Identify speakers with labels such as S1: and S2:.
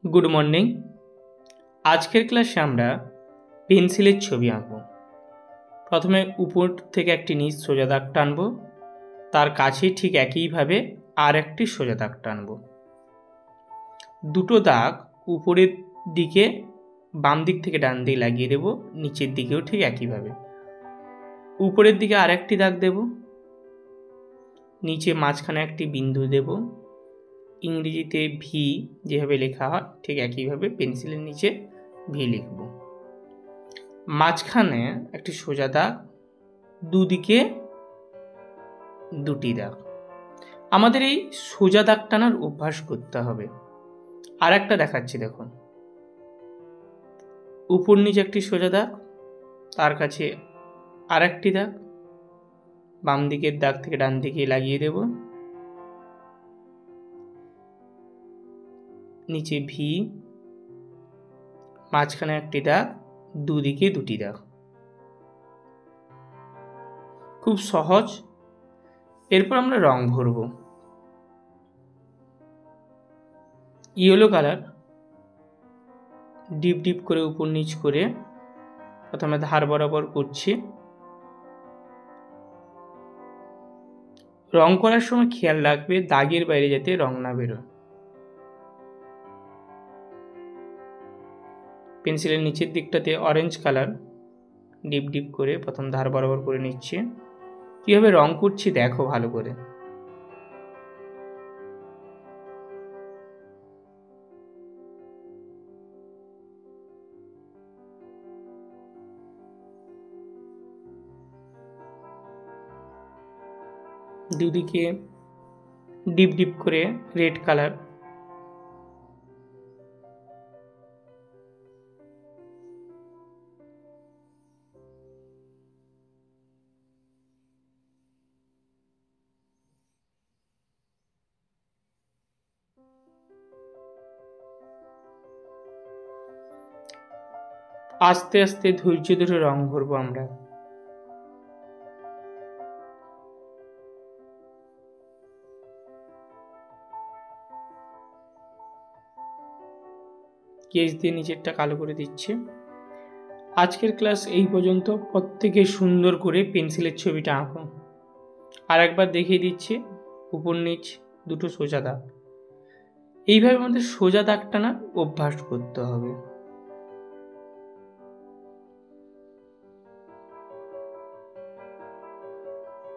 S1: Good morning. आजकेर क्लासे आमरा पेंसिलेर छवि आँकब। प्रथमे ऊपर थेके एकटी नीच सोजा दाग टानब, तार काछे ठीक एकई भावे आर एकटी सोजा दाग टानब। दुटो दाग ऊपरेर दिके बाम दिक थेके डान दिके लागिए देब, नीचेर दिकेও ठीक एकई भावे। ऊपरेर दिके आर एकटी दाग देब, नीचे माझखाने एकटी बिंदु देब। इंग्रेजीते भि जेभावे लेखा हय ठीक एकई भावे पेंसिलेर नीचे भि लिखब। माझखाने एकटी सोजा दाग, दुदिके दुटी दाग। आमादेर एई सोजा दाग टानार अभ्यास करते हबे। आरेकटा देखाच्छि देखो, ऊपर नीचे एकटी सोजा दाग, तार काछे आरेकटी दाग, बाम दिकेर दाग थेके डान दिके लागिए देब। नीचे भि, माझखाने एकटी दाग, दुदिके दुटी दाग। खूब सहज। एरपर आमरा रंग भरब। येलो कालार डिप डिप करे ऊपर नीच करे प्रथमे धार बराबर करछि। रंग करार समय खेयाल राखबे दागेर बाइरे जाते रंग ना बेरोय। पेंसिलेर नीचेर दिकटाते ऑरेंज कालार डिप डिप करे प्रथम धार बराबर करे निচ্ছি। किभाবে रंग करছি देखो भालो करे। দুদিকে ডিপ ডিপ করে রেড কালার, आस्ते आस्ते धैर्य धरे रंग भरबो आमरा। केस दिए नीचेरटा कालो करे दिচ্ছি। आजकेर क्लास এই পর্যন্ত। প্রত্যেকে সুন্দর করে পেন্সিলের ছবিটা আঁকো। আরেকবার দেখিয়ে দিচ্ছি, উপর নিচ দুটো সোজা দাগ। এইভাবে আমাদের সোজা দাগ টানার অভ্যাস করতে হবে।